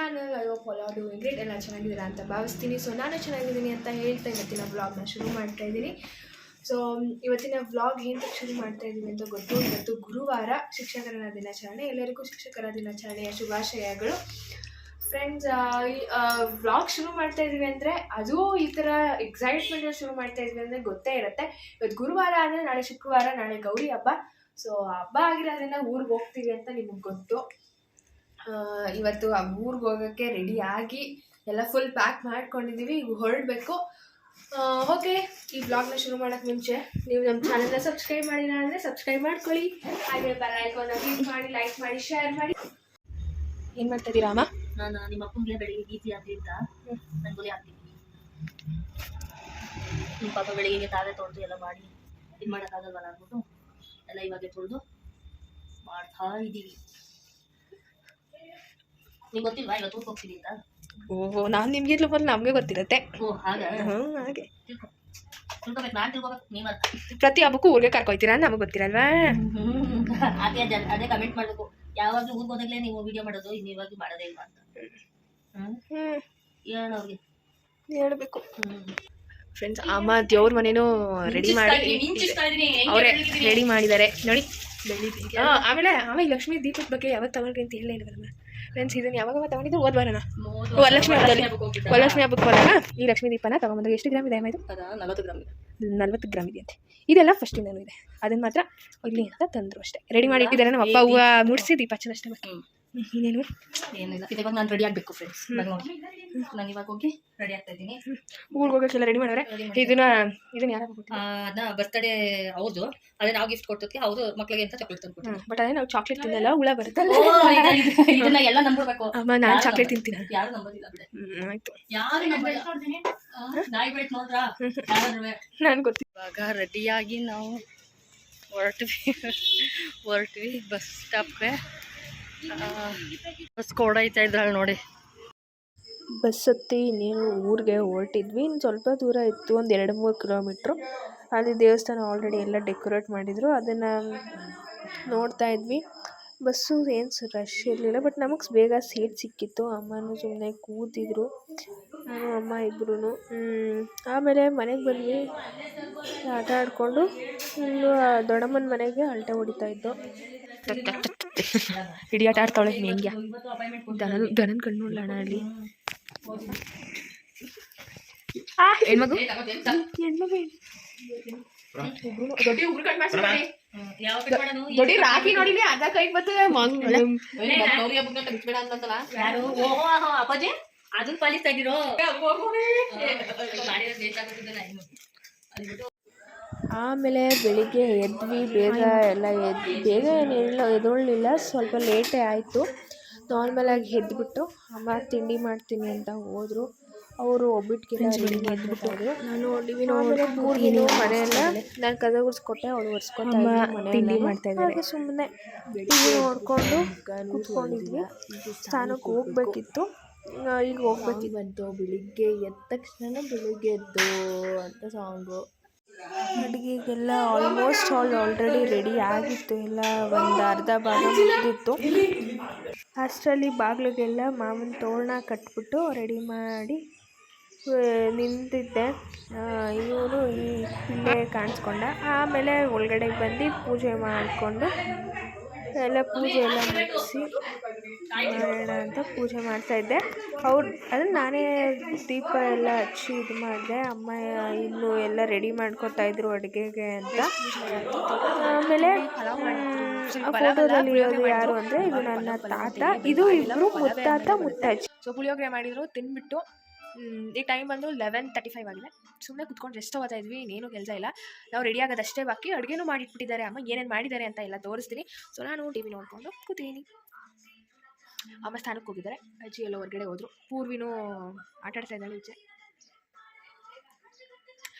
Channel. I hope all are doing great. ಎಲ್ಲ ಚೆನ್ನಾಗಿದ್ದೀರಾ ಅಂತ ಭಾವಿಸ್ತೀನಿ. ಸೊ ನಾನು ಚೆನ್ನಾಗಿದ್ದೀನಿ ಅಂತ ಹೇಳ್ತಾ ಇವತ್ತಿನ ವ್ಲಾಗ್ನ ಶುರು ಮಾಡ್ತಾ ಇದ್ದೀನಿ. ಸೊ ಇವತ್ತಿನ ವ್ಲಾಗ್ ಏನು ಶುರು ಮಾಡ್ತಾ ಇದ್ದೀವಿ ಅಂತ ಗೊತ್ತು. ಇವತ್ತು ಗುರುವಾರ, ಶಿಕ್ಷಕರ ದಿನಾಚರಣೆ. ಎಲ್ಲರಿಗೂ ಶಿಕ್ಷಕರ ದಿನಾಚರಣೆಯ ಶುಭಾಶಯಗಳು. ಫ್ರೆಂಡ್ಸ್, ವ್ಲಾಗ್ ಶುರು ಮಾಡ್ತಾ ಇದ್ದೀವಿ ಅಂದರೆ ಅದು ಈ ಥರ ಎಕ್ಸೈಟ್ಮೆಂಟ್ ಶುರು ಮಾಡ್ತಾ ಇದ್ವಿ ಅಂದರೆ ಗೊತ್ತೇ ಇರುತ್ತೆ. ಇವತ್ತು ಗುರುವಾರ ಅಂದರೆ ನಾಳೆ ಶುಕ್ರವಾರ, ನಾಳೆ ಗೌರಿ ಹಬ್ಬ. ಸೊ ಹಬ್ಬ ಆಗಿರೋದ್ರಿಂದ ಊರಿಗೆ ಹೋಗ್ತೀವಿ ಅಂತ ನಿಮಗೆ ಗೊತ್ತು. ಇವತ್ತು ಆ ಊರಿಗೆ ಹೋಗೋಕ್ಕೆ ರೆಡಿ ಆಗಿ ಎಲ್ಲ ಫುಲ್ ಪ್ಯಾಕ್ ಮಾಡ್ಕೊಂಡಿದ್ದೀವಿ. ಈಗ ಹೊರಡಬೇಕು. ಓಕೆ, ಈ ವ್ಲಾಗ್ನ ಶುರು ಮಾಡೋಕ್ಕೆ ಮುಂಚೆ ನೀವು ನಮ್ಮ ಚಾನಲ್ನ ಸಬ್ಸ್ಕ್ರೈಬ್ ಮಾಡಿಲ್ಲ ಅಂದರೆ ಸಬ್ಸ್ಕ್ರೈಬ್ ಮಾಡ್ಕೊಳ್ಳಿ. ಹಾಗೆ ಬೆಲ್ ಐಕಾನ್ನ ಕ್ಲಿಕ್ ಮಾಡಿ, ಲೈಕ್ ಮಾಡಿ, ಶೇರ್ ಮಾಡಿ. ಏನು ಮಾಡ್ತಾ ಇದ್ದೀರಾ ಅಮ್ಮ? ನಾನು ನಿಮ್ಮ ಅಪ್ಪಂಗೆ ಬೆಳಿಗ್ಗೆ ಈಸಿ ಆಗಲಿ ಅಂತ ರಂಗೋಲಿ ಹಾಕ್ತೀನಿ. ನಿಮ್ಮ ಪಾಪ ಬೆಳಿಗ್ಗೆ ತಾವೇ ತೊಳೆದು ಎಲ್ಲ ಮಾಡಿ ಇದು ಮಾಡೋಕ್ಕಾಗಲ್ವಲ್ಲ ಅಂದ್ಬಿಟ್ಟು ಎಲ್ಲ ಇವಾಗೆ ತೊಳೆದು ಮಾಡ್ತಾ ಇದ್ದೀವಿ. ನಿಮ್ಗೆ ಗೊತ್ತಿಲ್ವಾ ಇವತ್ತು ಊರಿಗೆ ಹೋಗ್ತೀವಿ ಅಂತ? ಓಹೋ, ನಾನು ನಿಮ್ಗಿರ್ಲು ಬಂದು ನಮಗೆ ಗೊತ್ತಿರುತ್ತೆ. ಓ ಹಾಗೆ ಹಾಗೆ ತಿಳ್ಕೊಬೇಕು. ನಾನು ತಿಳ್ಕೊಬೇಕು, ನೀವಲ್ಲ. ಪ್ರತಿ ಹಬ್ಬಕ್ಕೂ ಊರಿಗೆ ಕರ್ಕೊಯ್ತೀರಾ ಅಂತ ನಮಗೆ ಗೊತ್ತಿರಲ್ವಾ? ಅದೇ ಕಮೆಂಟ್ ಮಾಡಬೇಕು. ಯಾವಾಗಲೂ ಊರಿಗೆ ಹೋದಾಗಲೇ ನೀವು ವಿಡಿಯೋ ಮಾಡೋದು, ಇನ್ನು ಇವಾಗ ಮಾಡೋದೇ ಇಲ್ಲ ಅಂತ ಹೇಳೋರಿಗೆ ಹೇಳ್ಬೇಕು. ಫ್ರೆಂಡ್ಸ್, ಅಮ್ಮ ದೇವ್ರ ಮನೇನೂ ರೆಡಿ ಮಾಡಿ ಅವರೇ ರೆಡಿ ಮಾಡಿದ್ದಾರೆ ನೋಡಿ. ಆಮೇಲೆ ಲಕ್ಷ್ಮೀ ದೀಪದ ಬಗ್ಗೆ ಯಾವತ್ತು ತಗೊಂಡ್ರಿ ಅಂತ ಹೇಳಲೇ ಇಲ್ವಲ್ಲ ಫ್ರೆಂಡ್ಸ್. ಇದನ್ನು ಯಾವಾಗ ತಗೊಂಡಿದ್ದು? ಹೋದ್ವಾರನ ವರಲಕ್ಷ್ಮಿ ಹಬ್ಬದಲ್ಲಿ. ವರಲಕ್ಷ್ಮಿ ಹಬ್ಬಕ್ಕೆ ಬರೋಣ ಈ ಲಕ್ಷ್ಮೀ ದೀಪನ ತಗೊಂಬಂದಾಗ ಎಷ್ಟು ಗ್ರಾಮ್ ಇದೆ ಅಮ್ಮ? ಇದು 40 ಗ್ರಾಮ್ ಇದೆ ಅಂತೆ. ಇದೆಲ್ಲ ಫಸ್ಟಿಂದನೂ ಇದೆ. ಅದನ್ನು ಮಾತ್ರ ಇರಲಿ ಅಂತ ತಂದರು ಅಷ್ಟೇ. ರೆಡಿ ಮಾಡಿ ಇಟ್ಟಿದ್ದಾರೆ. ನಮ್ಮ ಅಪ್ಪ ಹೂವು ಮುಡಿಸಿ ದೀಪ ಹಚ್ಚೋದು ಅಷ್ಟೇ. ಬಾಕಿ ಇನ್ನೇನು ಏನಿಲ್ಲ. ಇವಾಗ ನಾನು ರೆಡಿ ಆಗಬೇಕು ಫ್ರೆಂಡ್ಸ್. ನಾನು ಇವಾಗ ಹೋಗಿ ರೆಡಿ ಆಗ್ತಾ ಇದ್ದೀನಿ. ಊರಿಗೆ ಹೋಗೋಕ್ಕೆಲ್ಲ ರೆಡಿ ಮಾಡವ್ರೆ. ಇದನ್ನ ಯಾರು ಅದನ್ನ ಬರ್ತಡೇ ಹೌದು, ಅದೇ ನಾವು ಗಿಫ್ಟ್ ಕೊಟ್ಟೋದಕ್ಕೆ ಅವರು ಮಕ್ಕಳಿಗೆ ಅಂತ ಚಾಕ್ಲೇಟ್ ತಂದು. ಬಟ್ ಅದೇ ನಾವು ಚಾಕ್ಲೇಟ್ ತಿನ್ನಲ್ಲ, ಹುಳ ಬರುತ್ತೆ. ಇದನ್ನ ಎಲ್ಲ ನಂಬಬೇಕು. ಅಮ್ಮ ನಾನು ಚಾಕ್ಲೇಟ್ ತಿಂತೀನಿ. ಯಾರು ನಂಬೋದಿಲ್ಲ ಬಿಡ. ಆಯ್ತು, ಯಾರು ನಾಯಿ ಬಿಟ್ಟು ನೋಡ್ರ ನಾನು ಗೊತ್ತಿಲ್ಲ. ಇವಾಗ ರೆಡಿಯಾಗಿ ನಾವು ಹೊರಟ್ವಿ ಬಸ್ ಸ್ಟಾಪ್ಗೆ. ಬಸ್ ಕೊಡೈತಾ ಇದ್ದಾಳೆ ನೋಡಿ. ಬಸ್ ಹತ್ತಿ ಇನ್ನೇನು ಊರಿಗೆ ಹೊರಟಿದ್ವಿ. ಇನ್ನು ಸ್ವಲ್ಪ ದೂರ ಇತ್ತು, ಒಂದು 2-3 ಕಿಲೋಮೀಟ್ರು. ಅಲ್ಲಿ ದೇವಸ್ಥಾನ ಆಲ್ರೆಡಿ ಎಲ್ಲ ಡೆಕೋರೇಟ್ ಮಾಡಿದರು, ಅದನ್ನು ನೋಡ್ತಾ ಇದ್ವಿ. ಬಸ್ಸು ಏನು ರಶ್ ಇರಲಿಲ್ಲ, ಬಟ್ ನಮಗೆ ಬೇಗ ಸೀಟ್ ಸಿಕ್ಕಿತ್ತು. ಅಮ್ಮನೂ ಸುಮ್ಮನೆ ಕೂತಿದ್ರು, ನಾನು ಅಮ್ಮ ಇಬ್ಬರೂ. ಆಮೇಲೆ ಮನೆಗೆ ಬಂದ್ವಿ. ಆಟ ಆಡಿಕೊಂಡು ಇನ್ನು ದೊಡ್ಡಮ್ಮನ ಮನೆಗೆ ಅಲ್ಟೆ ಹೊಡಿತಾ ಇದ್ದು. ಇಡೀ ಆಟ ಆಡ್ತಾವಳೆ ಹೆಂಗೆ ದನನ ಕಣ್ಣು ನೋಡೋಣ ಅಲ್ಲಿ. ಹೆಣ್ಮಗು ದೊಡ್ಡ ರಾಖಿ ನೋಡಿಲಿ ಅದ ಕೈ ಬರ್ತದೆ. ಅಪ್ಪಾಜಿ ಅದನ್ನ ಪಾಲಿಸ್ತಾ ಇದ್ದೀರೋ? ಆಮೇಲೆ ಬೆಳಿಗ್ಗೆ ಎದ್ವಿ, ಬೇಗ ಏನಿಲ್ಲ, ಎದ್ದೊಳ್ಳಿಲ್ಲ, ಸ್ವಲ್ಪ ಲೇಟೇ ಆಯಿತು. ನಾರ್ಮಲಾಗಿ ಎದ್ಬಿಟ್ಟು ಅಮ್ಮ ತಿಂಡಿ ಮಾಡ್ತೀನಿ ಅಂತ ಹೋದರು. ಅವರು ಒಬ್ಬಿಟ್ಟಿಗೆ ಎದ್ಬಿಟ್ಟು ನಾನು ಕೂರ್ಗಿನೂ ಮನೆಯೆಲ್ಲ ನಾನು ಕದ ಗುಡಿಸ್ಕೊಟ್ಟೆ, ಅವಳು ಒರೆಸ್ಕೊತಾ ತಿಂಡಿ ಮಾಡ್ತಾಯಿದ್ದಾರೆ. ಸುಮ್ಮನೆ ನೋಡಿಕೊಂಡು ಕೂತ್ಕೊಂಡಿದ್ವಿ. ಸ್ನಾನಕ್ಕೆ ಹೋಗ್ಬೇಕಿತ್ತು, ಈಗ ಹೋಗ್ಬೇಕಿತ್ತು. ಬೆಳಿಗ್ಗೆ ಎದ್ದ ತಕ್ಷಣ ಬೆಳಿಗ್ಗೆ ಎದ್ದು ಅಂತ ಸಾಂಗು. ಅಡುಗೆಗೆಲ್ಲ ಆಲ್ಮೋಸ್ಟ್ ಆಲ್ರೆಡಿ ರೆಡಿ ಆಗಿತ್ತು. ಎಲ್ಲ ಒಂದು ಅರ್ಧ ಭಾಗ ಮುಗಿದಿತ್ತು. ಅಷ್ಟರಲ್ಲಿ ಬಾಗಿಲಿಗೆಲ್ಲ ಮಾಮೂಲಿ ತೋರಣ ಕಟ್ಬಿಟ್ಟು ರೆಡಿ ಮಾಡಿ ನಿಂತಿದ್ದೆ. ಇವನು ಇಲ್ಲೇ ಕಾಣಿಸ್ಕೊಂಡ. ಆಮೇಲೆ ಒಳಗಡೆ ಬಂದು ಪೂಜೆ ಮಾಡಿಕೊಂಡು ಎಲ್ಲ ಪೂಜೆ ಎಲ್ಲ ಮುಗಿಸಿ ಮಾಡೋಣ ಅಂತ ಪೂಜೆ ಮಾಡ್ತಾಯಿದ್ದೆ. ಅದನ್ನು ನಾನೇ ದೀಪ ಎಲ್ಲ ಹಚ್ಚಿ ಇದು ಮಾಡಿದೆ. ಅಮ್ಮ ಇನ್ನೂ ಎಲ್ಲ ರೆಡಿ ಮಾಡ್ಕೊತಾಯಿದ್ರು ಅಡುಗೆಗೆ ಅಂತ. ಆಮೇಲೆ ಫೋಟೋದಲ್ಲಿ ಇರೋದು ಯಾರು ಅಂದರೆ ಇದು ನನ್ನ ತಾತ, ಇದು ಇಬ್ಬರು ಮುತ್ತಾತ ಮುತ್ತಜ್ಜಿ. ಸೊ ಪುಳಿಯೋಗರೆ ಮಾಡಿದ್ರು, ತಿಂದ್ಬಿಟ್ಟು ಈ ಟೈಮ್ ಬಂದು 11:35 ಆಗಿದೆ. ಸುಮ್ಮನೆ ಕುತ್ಕೊಂಡು ರೆಸ್ಟ್ ತಗೋತಾ ಇದ್ವಿ. ಇನ್ನೇನು ಕೆಲಸ ಇಲ್ಲ, ನಾವು ರೆಡಿ ಆಗೋದಷ್ಟೇ ಬಾಕಿ. ಅಡುಗೆನೂ ಮಾಡಿಟ್ಬಿಟ್ಟಿದ್ದಾರೆ ಅಮ್ಮ, ಏನೇನು ಮಾಡಿದ್ದಾರೆ ಅಂತ ಎಲ್ಲ ತೋರಿಸ್ತೀನಿ. ಸೊ ನಾನು ಟಿ ವಿ ನೋಡಿಕೊಂಡು ಕೂತೀನಿ. ಅಮ್ಮ ಸ್ಥಾನಕ್ಕೆ ಹೋಗಿದ್ದಾರೆ, ಅಜ್ಜಿ ಎಲ್ಲ ಹೊರಗಡೆ ಹೋದರು. ಪೂರ್ವಿನೂ ಆಟಾಡ್ತಾ ಇದ್ದಾಳೆ ಈಚೆ.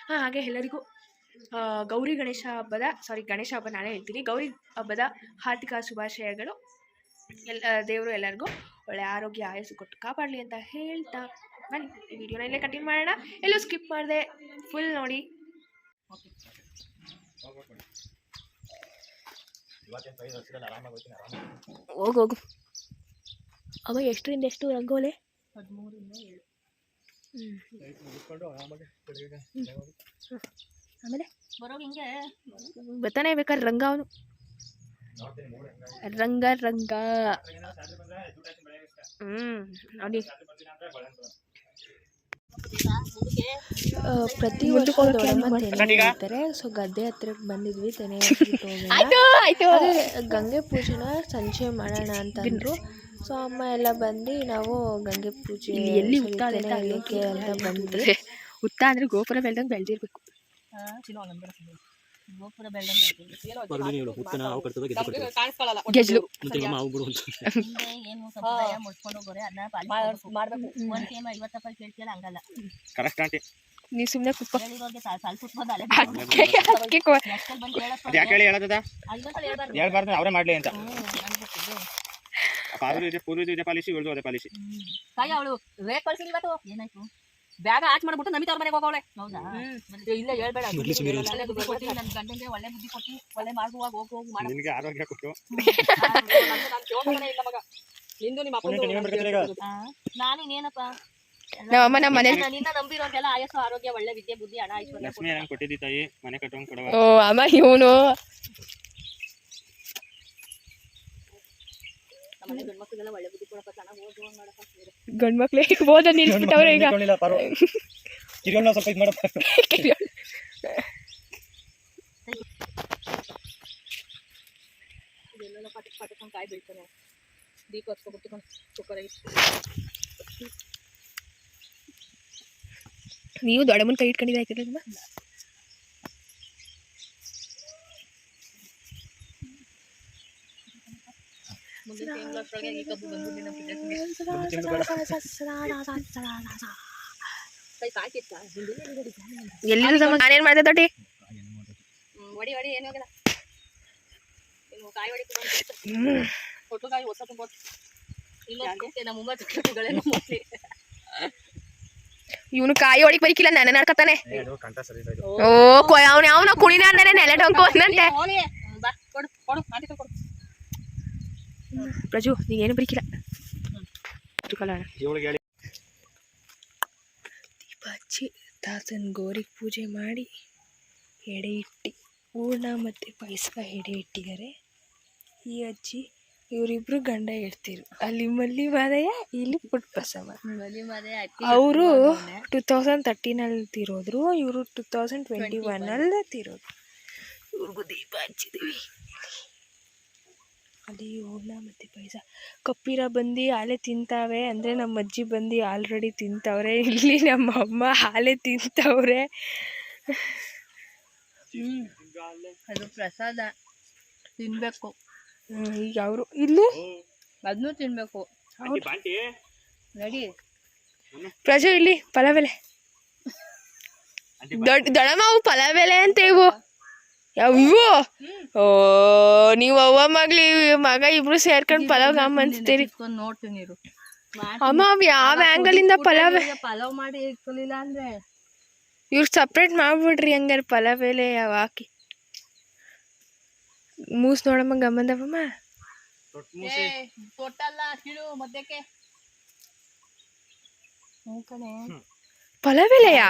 ಹಾಗೆ ಎಲ್ಲರಿಗೂ ಗಣೇಶ ಹಬ್ಬ ನಾನೇ ಹೇಳ್ತೀನಿ, ಗೌರಿ ಹಬ್ಬದ ಹಾರ್ದಿಕ ಶುಭಾಶಯಗಳು. ದೇವರು ಎಲ್ಲರಿಗೂ ಒಳ್ಳೆ ಆರೋಗ್ಯ ಆಯಸ್ಸು ಕೊಟ್ಟು ಕಾಪಾಡಲಿ ಅಂತ ಹೇಳ್ತಾ ಬನ್ನಿ ಈ ವಿಡಿಯೋನ ಇಲ್ಲೇ ಕಂಟಿನ್ಯೂ ಮಾಡೋಣ. ಎಲ್ಲೂ ಸ್ಕಿಪ್ ಮಾಡಿದೆ, ಫುಲ್ ನೋಡಿ. ಹೋಗು ಅವ ಎಷ್ಟರಿಂದ ಎಷ್ಟು ರಂಗೋಲೆ? 13 ಆಮೇಲೆ ಬರ್ತಾನೆ ಬೇಕಾದ್ರೆ ರಂಗ ಅವನು ರಂಗ ನೋಡಿ ಪ್ರತಿ ವರ್ಷ ಹೇಳ್ತಾರೆ. ಸೊ ಗದ್ದೆ ಹತ್ರಕ್ಕೆ ಬಂದಿದ್ವಿ, ತೆನೆ ಗಂಗೆ ಪೂಜೆನ ಸಂಜೆ ಮಾಡೋಣ ಅಂತಂದ್ರು. ಸೊ ಅಮ್ಮ ಎಲ್ಲ ಬಂದು ನಾವು ಗಂಗೆ ಪೂಜೆ ಎಲ್ಲಿ ಅಂತ ಬಂದ್ವಿ. ಉತ್ತ ಅಂದ್ರೆ ಗೋಪುರ ಬೆಳ್ದಂಗೆ ಬೆಳೆದಿರ್ಬೇಕು. ಗೆಜ್ಲು ನೀ ಸುಮ್ಮನೆ ಕುತ್ಕೋ. ಅವರೇ ಮಾಡ್ಲಿ ಅಂತ ಪೂರ್ವ ಪಾಲಿಸಿ ಅದೇ ಪಾಲಿಸಿ ಅವಳು ರೇಟ್ ಕಳ್ಸಿಲ್ಲ ಇವತ್ತು. ಏನಾಯ್ತು? ಬ್ಯಾಗ ಆಚ್ ಮಾಡ್ಬಿಟ್ಟು ನಮಿತ ಅವ್ರ ಮನೆಗೆ ಹೋಗವಳೆ. ಹೌದಾ? ಇಲ್ಲ ಹೇಳ್ಬೇಡ. ನನ್ನ ಗಂಡಂಗೆ ಒಳ್ಳೆ ಬುದ್ಧಿ ಕೊಟ್ಟು ಒಳ್ಳೆ ಮಾಡುವಾಗ ಹೋಗು ನಿನಗೆ ಆರೋಗ್ಯ ಕೊಟ್ಟು ಇಲ್ಲ ಮಗ ನಿಂದು ನಿಮ್ಮ ಅಪ್ಪ. ನಾನು ಇನ್ನೇನಪ್ಪ ನಮ್ಮಮ್ಮ ನಮ್ಮ ಮನೆ ನಿನ್ನ ನಂಬಿರೋರ್ಗೆಲ್ಲ ಆಯಸ್ಸು ಆರೋಗ್ಯ ಒಳ್ಳೆ ವಿದ್ಯೆ ಬುದ್ಧಿ ಹಣ ಐಶ್ವರ್ಯ ಲಕ್ಷ್ಮಿ ನಂಗೆ ಕೊಟ್ಟಿದ್ದಿ ತಾಯಿ ಮನೆ ಕಟ್ಟೋಂಗ್ ಕೊಡವ. ಓ ಅಮ್ಮ ಇವನು ನಮ್ಮನೆ ಗಂಡು ಮಕ್ಕಳಿಗೆಲ್ಲ ಒಳ್ಳೆ ಬುದ್ಧಿ ಕೊಡಪ್ಪ. ಚೆನ್ನಾಗಿ ಓದು ಮಾಡಪ್ಪ. ಗಂಡು ಮಕ್ಳು ಓದ ನಿಲ್ಸ್ಬಿಟ್ಟವ್ರೆ ಈಗ. ಕಿರಿಯೋಣ ಸ್ವಲ್ಪ ಇದು ಮಾಡಪ್ಪ. ಇದೆಲ್ಲ ಪಟಕೊಂಡು ಕಾಯಿ ಬೀಳ್ತಾನೆ. ದೀಪ ಹಚ್ಕೊಬಿಟ್ಟು ಕುಕ್ಕರ್ ನೀವು ದೊಡ್ಡಮ್ಮನ ಕೈ ಇಟ್ಕೊಂಡಿದ್ದಾಯ್ತಿಲ್ಲ ನಿಮ್ಮ? ನಾನೇನ್ ಮಾಡಿದೆ ದೊಡ್ಡಿ ಹೊಡಿ ಹೊಡಿ ಏನಾಗಲ್ಲ. ಕಾಯಿ ಹೊಡಿ ಕೊಟ್ಟು ಕಾಯಿ ಹೊಸ ತುಂಬ ಇಲ್ಲ ನಮ್ಮ ಮುಂಬೈ ಮೋಸ್ಟ್ಲಿ. ಇವನು ಕಾಯಿ ಹೊಡಿಕ್ ಬೈಕಿಲ್ಲ ನಾನೇ ನಡ್ಕತಾನೆ. ಓ ಅವನು ಅವನ ಕುಣಿನ ಅಂದ್ರೆ ನೆಲೆ ಡೊಂಕು ಅನ್ನಂತೆ. ಪ್ರಜು ನೀಗೇನು ಬರೀಕಿಲ್ಲ. ದೀಪ ಹಚ್ಚಿ ತಾತನ ಗೋರಿಗೆ ಪೂಜೆ ಮಾಡಿ ಎಡೆ ಇಟ್ಟು ಹೂರ್ಣ ಮತ್ತು ಪಾಯಸ ಎಡೆ ಇಟ್ಟಿದ್ದಾರೆ. ಈ ಅಜ್ಜಿ ಇವರಿಬ್ರು ಗಂಡ ಇಡ್ತಿರು. ಅಲ್ಲಿ ಮಲ್ಲಿ ಮಾದಯ್ಯ, ಇಲ್ಲಿ ಪುಟ್ಟ ಬಸವ. ಅವರು 2013 ತೀರೋದ್ರು, ಇವರು 2021 ತೀರೋದ್ರು. ಇವ್ರಿಗೂ ದೀಪ ಹಚ್ಚಿದ್ದೀವಿ. ಅಲ್ಲಿ ಹೂರ್ಣ ಮತ್ತು ಪಾಯಸ. ಕಪ್ಪಿರ ಬಂದು ಹಾಲೆ ತಿಂತಾವೆ ಅಂದರೆ ನಮ್ಮ ಅಜ್ಜಿ ಬಂದು ಆಲ್ರೆಡಿ ತಿಂತವ್ರೆ. ಇಲ್ಲಿ ನಮ್ಮ ಅಮ್ಮ ಹಾಲೆ ತಿಂತವ್ರೆ. ಅದು ಪ್ರಸಾದ ತಿನ್ಬೇಕು. ಈಗ ಅವರು ಇಲ್ಲಿ ಅದನ್ನು ತಿನ್ಬೇಕು. ರೆಡಿ ಪ್ರಜು ಇಲ್ಲಿ ಪಲಾವೆಲೆ ದೊಡ್ಡಮ್ಮ ಅವು ಪಲಾವೆಲೆ ಅಂತ ಇವು ಯಾವ ಇವು. ಓ ನೀವು ಅವ್ವ ಮಗ್ಲಿ ಮಗ ಇಬ್ರು ಸೇರ್ಕೊಂಡು ಪಲಾವ್ ಅನ್ಸ್ತೀರಿ. ನೋಡ್ತೀನಿ ಅಮ್ಮ ಅವ್ ಯಾವ ಆಂಗಲ್ ಇಂದ ಪಲಾವ್ ಮಾಡಿ ಇಟ್ಕೊಳ್ಳಿಲ್ಲ ಅಂದ್ರೆ ಇವ್ರು ಸಪ್ರೇಟ್ ಮಾಡ್ಬಿಡ್ರಿ ಹಂಗಾರೆ ಪಲಾವೆಲೆ ಯಾವ ಹಾಕಿ. ಮೂಸ್ ನೋಡಮ್ಮ ಗಮ್ಮಂದವಮ್ಮ. ಕೊಟ್ಟಲ್ಲ ಕಿಳು ಮಧ್ಯಕ್ಕೆ ಪಲಾವೆಲೆಯಾ?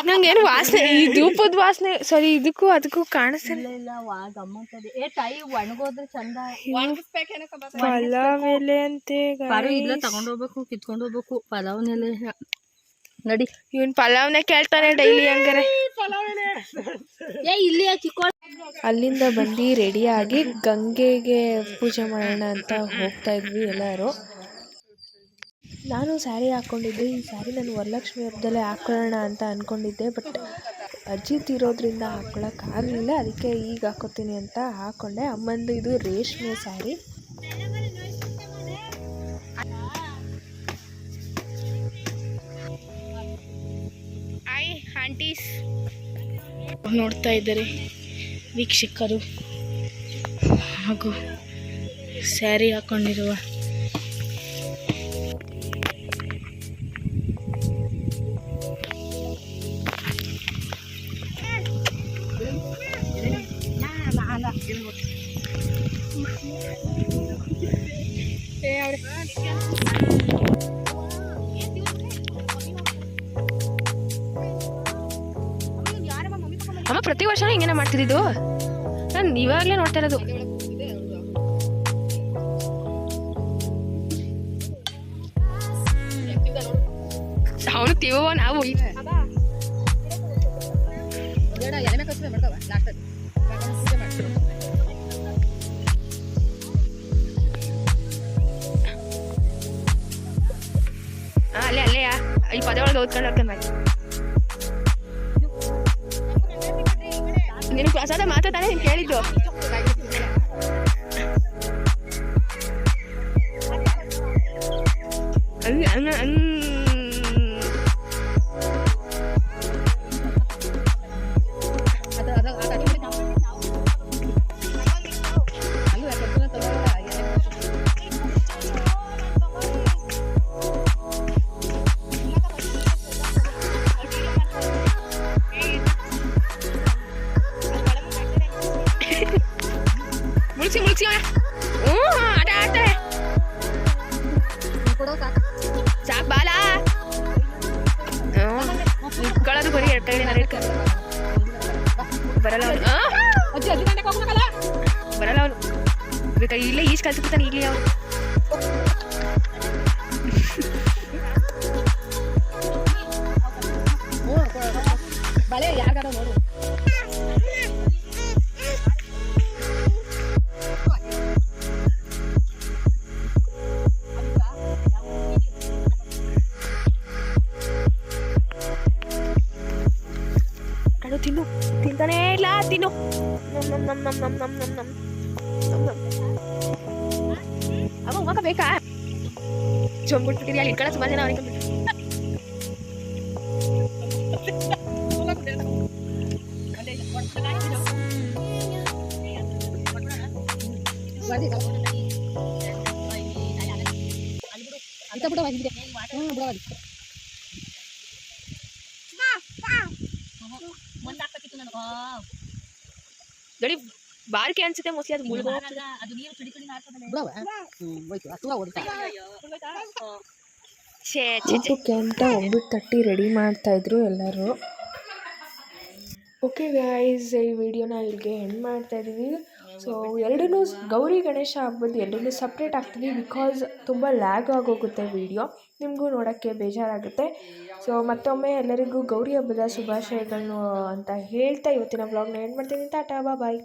ನಂಗೇನು ವಾಸನೆ, ಈ ಧೂಪದ ವಾಸನೆ ಸರಿ ಇದಕ್ಕೂ ಅದಕ್ಕೂ ಕಾಣಿಸ್ತಿಲ್ಲ. ಒಣಗೋದ್ರೆ ಚಂದ. ಪಲಾವೆಲೆ ಅಂತೆ ಇಲ್ಲ ತಗೊಂಡ್ ಹೋಗ್ಬೇಕು, ಕಿತ್ಕೊಂಡ್ ಹೋಗ್ಬೇಕು ಪಲಾವ್ನೆಲೆ. ನಡಿ ಇವನ್ ಪಲಾವ್ನೆ ಕೇಳ್ತಾನೆ ಡೈಲಿ ಹಂಗಾರೆ. ಇಲ್ಲಿ ಚಿಕ್ಕ ಅಲ್ಲಿಂದ ಬಂದು ರೆಡಿಯಾಗಿ ಗಂಗೆಗೆ ಪೂಜೆ ಮಾಡೋಣ ಅಂತ ಹೋಗ್ತಾ ಇದ್ವಿ ಎಲ್ಲರೂ. ನಾನು ಸ್ಯಾರಿ ಹಾಕ್ಕೊಂಡಿದ್ದೆ. ಈ ಸ್ಯಾರಿ ನಾನು ವರಲಕ್ಷ್ಮಿ ಹಬ್ಬದಲ್ಲೇ ಹಾಕೊಳ್ಳೋಣ ಅಂತ ಅಂದ್ಕೊಂಡಿದ್ದೆ. ಬಟ್ ಅಜ್ಜಿ ತೀರೋದ್ರಿಂದ ಹಾಕ್ಕೊಳಕ್ಕಾಗಲಿಲ್ಲ. ಅದಕ್ಕೆ ಈಗ ಹಾಕೋತೀನಿ ಅಂತ ಹಾಕ್ಕೊಂಡೆ. ಅಮ್ಮಂದು ಇದು ರೇಷ್ಮೆ ಸ್ಯಾರಿ. ಆಂಟೀಸ್ ನೋಡ್ತಾ ಇದ್ದಾರೆ ವೀಕ್ಷಕರು ಹಾಗೂ ಸ್ಯಾರಿ ಹಾಕ್ಕೊಂಡಿರುವ ಪ್ರತಿ ವರ್ಷ ಹಿಂಗೇನ ಮಾಡ್ತಿದ್ದು ನಾನು ಇವಾಗಲೇ ನೋಡ್ತಾ ಇರೋದು. ಅವನು ತೀವೋ ನಾವು ಅಲ್ಲೇ ಈ ಪದ ಒಳಗೆ ಓದ್ಕೊಂಡು ಹೋಗ್ತಾನೆ ಮಾಡಿ. ನೀನು ಪ್ರಸಾದ ಮಾತ್ರ ತಾನೇ ನೀನು ಕೇಳಿದ್ದು. ಮುಳ್ಸಿ ಆಟ ಆಡ್ತಾರೆ. ಸಾಕು ಬಾಲ ಇಟ್ಕೊಳ್ಳೋದು ಬರೀ ಬರಲ್ಲ ಅವನು ಬರಲ್ಲ ಅವನು ಬೇಕಾ ಇಲ್ಲೇ ಈಜು ಕಲ್ತ್ಬಿಡ್ತಾನೆ ಈಗಲೇ ಅವನು. ತಿನ್ನು ತಿಂತಾನೇ ಇಲ್ಲ ತಿನ್ನು ಅವ ಹೋಗ ಬೇಕಾ ಚೊಂಬಿಟ್ಬಿಟ್ಟಿರಿ ಅಲ್ಲಿ ಇಟ್ಕೊಳ್ಳೋ ಸುಮಾರು ಜನ ಅವನಿಗೆ ನೋಡಿ ಬಾರ್ಕೆ ಅನ್ಸುತ್ತೆ ಮೋಸ್ಟ್ಲಿ ಅದು ಮುಳುಗೋ ಊಟಕ್ಕೆ ಅಂತ ಒಂಬಿಟ್ಟು ತಟ್ಟಿ ರೆಡಿ ಮಾಡ್ತಾಯಿದ್ರು ಎಲ್ಲರೂ. ಓಕೆ ಗೈಸ್, ಈ ವಿಡಿಯೋನ ಇಲ್ಲಿಗೆ ಎಂಡ್ ಮಾಡ್ತಾ ಇದ್ದೀವಿ. ಸೊ ಎರಡನ್ನೂ ಗೌರಿ ಗಣೇಶ ಹಬ್ಬದ ಎರಡನ್ನೂ ಸಪ್ರೇಟ್ ಆಗ್ತೀವಿ ಬಿಕಾಸ್ ತುಂಬ ಲ್ಯಾಗ್ ಆಗೋಗುತ್ತೆ ವಿಡಿಯೋ, ನಿಮಗೂ ನೋಡೋಕ್ಕೆ ಬೇಜಾರಾಗುತ್ತೆ. ಸೊ ಮತ್ತೊಮ್ಮೆ ಎಲ್ಲರಿಗೂ ಗೌರಿ ಹಬ್ಬದ ಶುಭಾಶಯಗಳನ್ನು ಅಂತ ಹೇಳ್ತಾ ಇವತ್ತಿನ ವ್ಲಾಗ್ನ ಎಂಡ್ ಮಾಡ್ತೀನಿ. ಟಾಟಾ ಬಾಯ್.